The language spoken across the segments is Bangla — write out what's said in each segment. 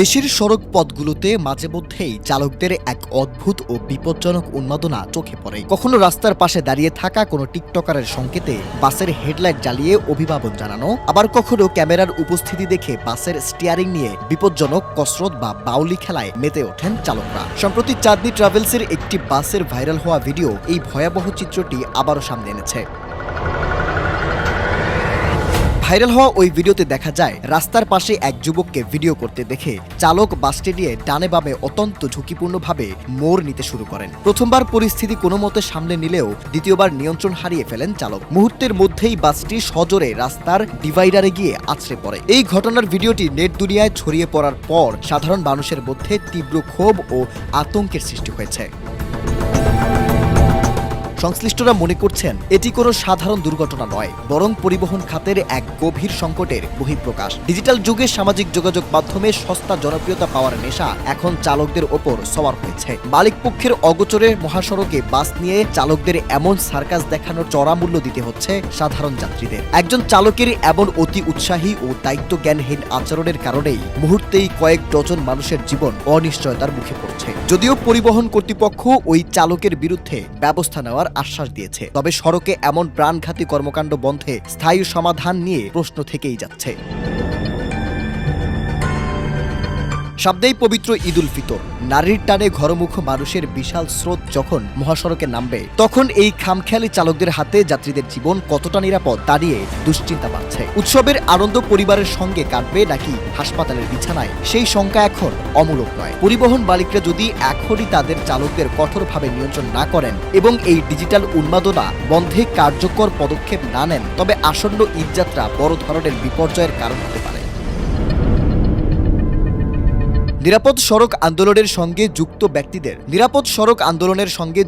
দেশের সড়ক পথগুলোতে মাঝে মধ্যেই চালকদের এক অদ্ভুত ও বিপজ্জনক উন্মাদনা চোখে পড়ে। কখনো রাস্তার পাশে দাঁড়িয়ে থাকা কোনো টিকটকারের সংকেতে বাসের হেডলাইট জ্বালিয়ে অভিবাদন জানানো, আবার কখনো ক্যামেরার উপস্থিতি দেখে বাসের স্টিয়ারিং নিয়ে বিপজ্জনক কসরত বা বাউলি খেলায় মেতে ওঠেন চালকরা। সম্প্রতি চাঁদনী ট্রাভেলসের একটি বাসের ভাইরাল হওয়া ভিডিও এই ভয়াবহ চিত্রটি আবারও সামনে এনেছে। ভাইরাল হওয়া ওই ভিডিওতে দেখা যায় রাস্তার পাশে এক যুবককে ভিডিও করতে দেখে চালক বাসটি নিয়ে ডানে বামে অত্যন্ত ঝুঁকিপূর্ণভাবে মোড় নিতে শুরু করেন। প্রথমবার পরিস্থিতি কোনো মতে সামলে নিলেও দ্বিতীয়বার নিয়ন্ত্রণ হারিয়ে ফেলেন চালক। মুহূর্তের মধ্যেই বাসটি সজোরে রাস্তার ডিভাইডারে গিয়ে আছড়ে পড়ে। এই ঘটনার ভিডিওটি নেট দুনিয়ায় ছড়িয়ে পড়ার পর সাধারণ মানুষের মধ্যে তীব্র ক্ষোভ ও আতঙ্কের সৃষ্টি হয়েছে। সংশ্লিষ্টরা মনে করছেন এটি কোনো সাধারণ দুর্ঘটনা নয়, বরং পরিবহন খাতের এক গভীর সংকটের বহিঃপ্রকাশ। ডিজিটাল যুগে সামাজিক যোগাযোগ মাধ্যমে সস্তা জনপ্রিয়তা পাওয়ার নেশা এখন চালকদের ওপর সওয়ার হয়েছে। মালিক পক্ষের অগোচরে মহাসড়কে বাস নিয়ে চালকদের এমন সার্কাস দেখানোর চড়া মূল্য দিতে হচ্ছে সাধারণ যাত্রীদের। একজন চালকের এমন অতি উৎসাহী ও দায়িত্বজ্ঞানহীন আচরণের কারণেই মুহূর্তেই কয়েক ডজন মানুষের জীবন অনিশ্চয়তার মুখে পড়ছে। যদিও পরিবহন কর্তৃপক্ষ ওই চালকের বিরুদ্ধে ব্যবস্থা নেওয়ার আশ্বাস দিয়েছে, তবে সড়কে এমন প্রাণঘাতী কর্মকাণ্ড বন্ধে স্থায়ী সমাধান নিয়ে প্রশ্ন থেকেই যাচ্ছে। সামনেই পবিত্র ঈদ উল ফিতর। নারীর টানে ঘরমুখ মানুষের বিশাল স্রোত যখন মহাসড়কে নামবে, তখন এই খামখেয়ালি চালকদের হাতে যাত্রীদের জীবন কতটা নিরাপদ তা নিয়ে দুশ্চিন্তা বাড়ছে। উৎসবের আনন্দ পরিবারের সঙ্গে কাটবে নাকি হাসপাতালের বিছানায়, সেই শঙ্কা এখন অমূলক নয়। পরিবহন মালিকরা যদি এখনই তাদের চালকদের কঠোরভাবে নিয়ন্ত্রণ না করেন এবং এই ডিজিটাল উন্মাদনা বন্ধে কার্যকর পদক্ষেপ না নেন, তবে আসন্ন ঈদযাত্রা বড় ধরনের বিপর্যয়ের কারণ হতে পারে। নিরাপদ সড়ক আন্দোলনের সঙ্গে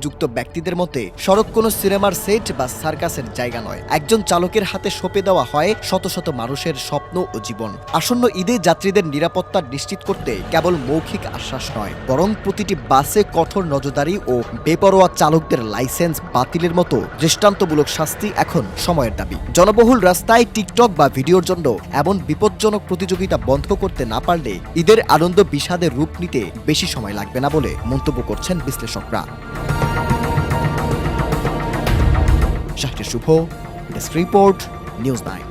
যুক্ত ব্যক্তিদের মতে সড়ক কোনো সিনেমার সেট বা সার্কাসের জায়গা নয়। একজন চালকের হাতে সঁপে দেওয়া হয় শত শত মানুষের স্বপ্ন ও জীবন। আসন্ন ঈদে যাত্রীদের নিরাপত্তা নিশ্চিত করতে কেবল মৌখিক আশ্বাস নয়, বরং প্রতিটি বাসে কঠোর নজরদারি ও বেপরোয়া চালকদের লাইসেন্স বাতিলের মতো দৃষ্টান্তমূলক শাস্তি এখন সময়ের দাবি। জনবহুল রাস্তায় টিকটক বা ভিডিওর জন্য এমন বিপজ্জনক প্রতিযোগিতা বন্ধ করতে না পারলে ঈদের আনন্দ বিষাদের রূপ নিতে বেশি সময় লাগবে না বলে মন্তব্য করছেন বিশ্লেষকরা। শাহরিয়ার শুভ, ডেস্ক রিপোর্ট, নিউজ 9।